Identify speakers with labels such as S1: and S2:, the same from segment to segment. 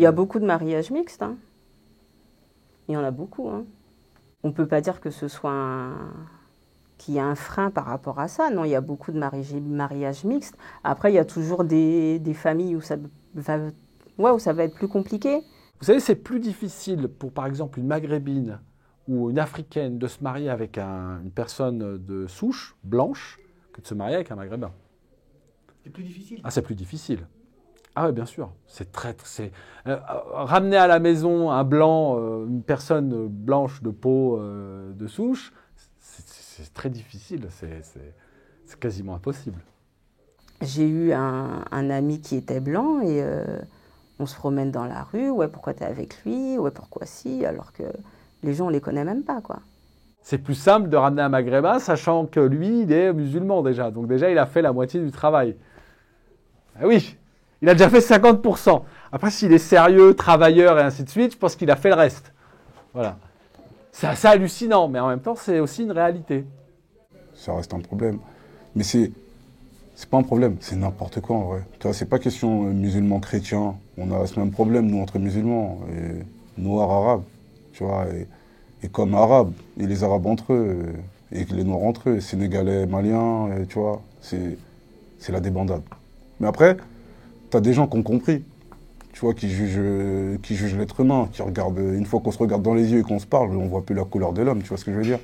S1: Il y a beaucoup de mariages mixtes, hein. Il y en a beaucoup, hein. On ne peut pas dire que ce soit qu'il y a un frein par rapport à ça. Non, il y a beaucoup de mariages mixtes. Après, il y a toujours des familles où où ça va être plus compliqué.
S2: Vous savez, c'est plus difficile pour, par exemple, une maghrébine ou une africaine de se marier avec une personne de souche blanche que de se marier avec un maghrébin.
S3: C'est plus difficile.
S2: Ah, c'est plus difficile. Ah oui, bien sûr. Ramener à la maison un blanc, une personne blanche de peau de souche, c'est très difficile. C'est quasiment impossible.
S1: J'ai eu un ami qui était blanc et on se promène dans la rue. Ouais, pourquoi t'es avec lui? Ouais, pourquoi si? Alors que les gens, on les connaît même pas, quoi.
S2: C'est plus simple de ramener un maghrébin, sachant que lui, il est musulman déjà. Donc déjà, il a fait la moitié du travail. Ah oui, il a déjà fait 50%. Après, s'il est sérieux, travailleur et ainsi de suite, je pense qu'il a fait le reste. Voilà. C'est assez hallucinant, mais en même temps, c'est aussi une réalité.
S4: Ça reste un problème. Mais c'est pas un problème, c'est n'importe quoi en vrai. Tu vois, c'est pas question musulman-chrétien. On a ce même problème, nous, entre musulmans, et noirs, arabes. Tu vois, et comme arabes, et les arabes entre eux, et les noirs entre eux, sénégalais, maliens, tu vois, c'est la débandade. Mais après, t'as des gens qui ont compris, tu vois, qui jugent l'être humain, qui regardent, une fois qu'on se regarde dans les yeux et qu'on se parle, on voit plus la couleur de l'homme, tu vois ce que je veux dire?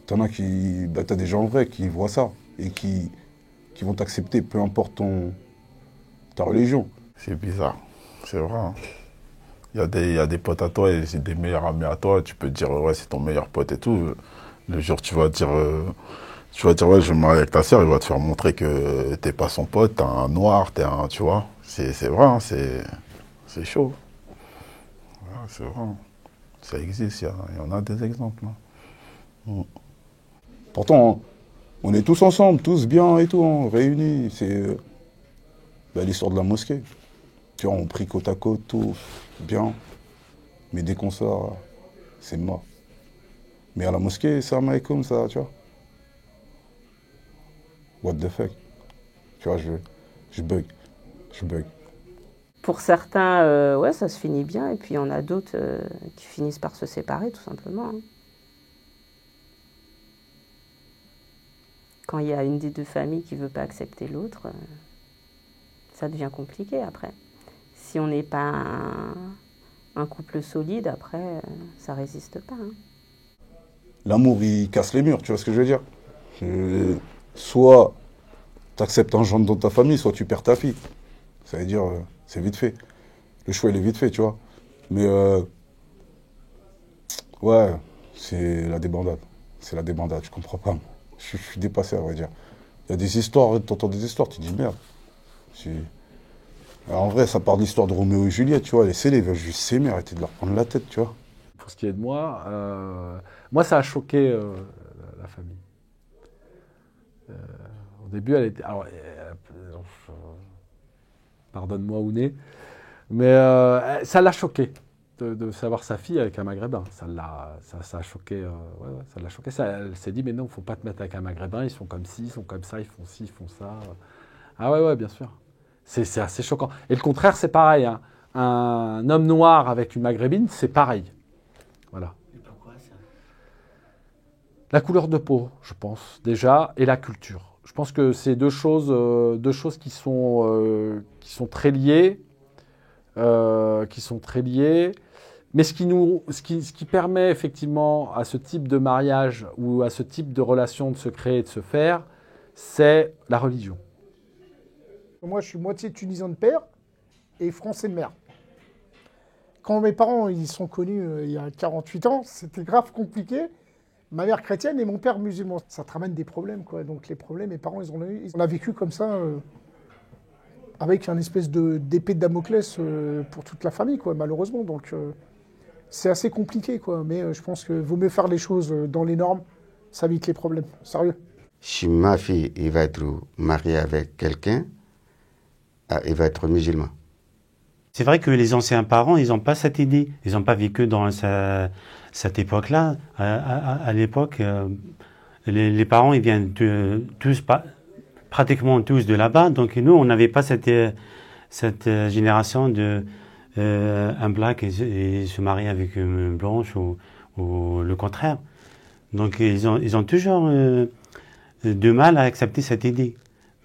S4: T'en as t'as des gens vrais qui voient ça, et qui vont t'accepter, peu importe ta religion.
S5: C'est bizarre, c'est vrai. Hein. Il y a des potes à toi et c'est des meilleurs amis à toi, tu peux dire ouais c'est ton meilleur pote et tout. Le jour tu vas dire ouais je me marie avec ta sœur, il va te faire montrer que t'es pas son pote, t'es un noir, tu vois. C'est vrai, hein, c'est chaud. Ouais, c'est vrai. Ça existe, il y en a des exemples. Hein.
S4: Pourtant, on est tous ensemble, tous bien et tout, hein, réunis. C'est l'histoire de la mosquée. Tu vois, on prie côte à côte, tout bien. Mais dès qu'on sort, c'est mort. Mais à la mosquée, c'est un comme ça, tu vois. What the fuck? Tu vois, je bug.
S1: Pour certains, ouais, ça se finit bien. Et puis, il y en a d'autres qui finissent par se séparer, tout simplement, hein. Quand il y a une des deux familles qui ne veut pas accepter l'autre, ça devient compliqué après. Si on n'est pas un couple solide, après, ça ne résiste pas, hein.
S4: L'amour, il casse les murs, tu vois ce que je veux dire? Soit tu acceptes un genre dans ta famille, soit tu perds ta fille. Ça veut dire, c'est vite fait. Le choix, il est vite fait, tu vois. Mais, ouais, c'est la débandade. C'est la débandade, je comprends pas. Je suis dépassé, à vrai dire. Il y a des histoires, tu entends des histoires, tu te dis merde. Alors, en vrai, ça part de l'histoire de Roméo et Juliette, tu vois. Les scellés, ils veulent juste s'aimer, arrêter de leur prendre la tête, tu vois.
S2: Pour ce qui est de moi, ça a choqué la famille. Au début, elle était... Alors, pardonne-moi, Ouné, mais ça l'a choqué de savoir sa fille avec un maghrébin. Ça a choqué. Ça l'a choqué. Elle s'est dit, mais non, il ne faut pas te mettre avec un maghrébin, ils sont comme ci, ils sont comme ça, ils font ci, ils font ça. Ah ouais, bien sûr. C'est assez choquant. Et le contraire, c'est pareil. Hein. Un homme noir avec une maghrébine, c'est pareil. Voilà.
S3: Et pourquoi ça?
S2: La couleur de peau, je pense, déjà, et la culture. Je pense que c'est deux choses qui sont très liées, mais ce qui permet effectivement à ce type de mariage ou à ce type de relation de se créer et de se faire, c'est la religion.
S6: Moi, je suis moitié tunisien de père et français de mère. Quand mes parents ils sont connus il y a 48 ans, c'était grave compliqué. Ma mère chrétienne et mon père musulman. Ça te ramène des problèmes, quoi. Donc les problèmes, mes parents, ils ont eu. On a vécu comme ça, avec une espèce d'épée de Damoclès pour toute la famille, quoi, malheureusement. Donc c'est assez compliqué, quoi. Mais je pense qu'il vaut mieux faire les choses dans les normes. Ça évite les problèmes. Sérieux.
S7: Si ma fille il va être mariée avec quelqu'un, il va être musulman.
S8: C'est vrai que les anciens parents, ils n'ont pas cette idée. Ils n'ont pas vécu dans cette époque-là. À l'époque, les parents, ils viennent pratiquement tous de là-bas. Donc nous, on n'avait pas cette génération de un black et se marie avec une blanche ou le contraire. Donc ils ont toujours de mal à accepter cette idée.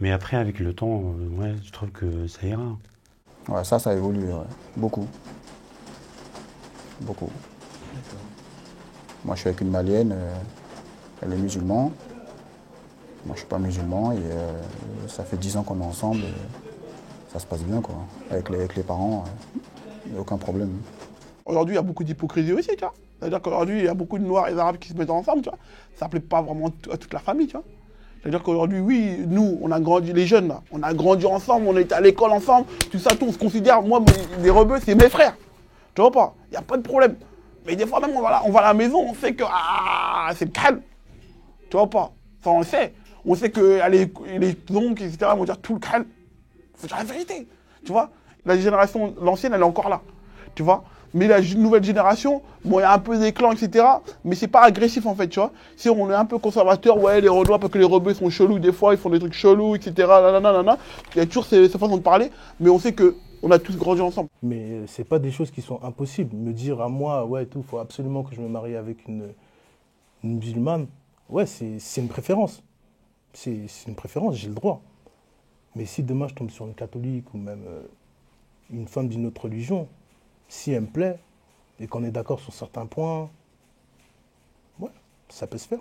S8: Mais après, avec le temps, ouais, je trouve que ça ira.
S9: Ouais, ça évolue, ouais. Beaucoup. Beaucoup. Moi, je suis avec une Malienne, elle est musulmane. Moi, je ne suis pas musulman et ça fait 10 ans qu'on est ensemble et ça se passe bien, quoi. Avec les parents, il n'y a aucun problème.
S10: Aujourd'hui, il y a beaucoup d'hypocrisie aussi, tu vois. C'est-à-dire qu'aujourd'hui, il y a beaucoup de Noirs et d'Arabes qui se mettent ensemble, tu vois. Ça ne plaît pas vraiment à toute la famille, tu vois. C'est-à-dire qu'aujourd'hui, oui, nous, on a grandi, les jeunes, là, on a grandi ensemble, on était à l'école ensemble, tout ça, tout, on se considère, moi, les rebeux, c'est mes frères. Tu vois pas, il n'y a pas de problème. Mais des fois même, on va à la maison, on sait que, c'est calme. Tu vois pas, ça on le sait. On sait que les oncles, etc., vont dire tout le calme. Faut dire la vérité, tu vois. La génération, l'ancienne, elle est encore là, tu vois. Mais la nouvelle génération, bon, il y a un peu des clans, etc. Mais c'est pas agressif, en fait, tu vois. Si on est un peu conservateur, ouais, les Renois, parce que les rebeux sont chelous, des fois, ils font des trucs chelous, etc. Nanana. Il y a toujours ces façons de parler, mais on sait qu'on a tous grandi ensemble.
S11: Mais c'est pas des choses qui sont impossibles. Me dire à moi, ouais, tout, faut absolument que je me marie avec une musulmane, ouais, c'est une préférence. C'est une préférence, j'ai le droit. Mais si demain je tombe sur une catholique ou même une femme d'une autre religion, si elle me plaît et qu'on est d'accord sur certains points, ouais, ça peut se faire.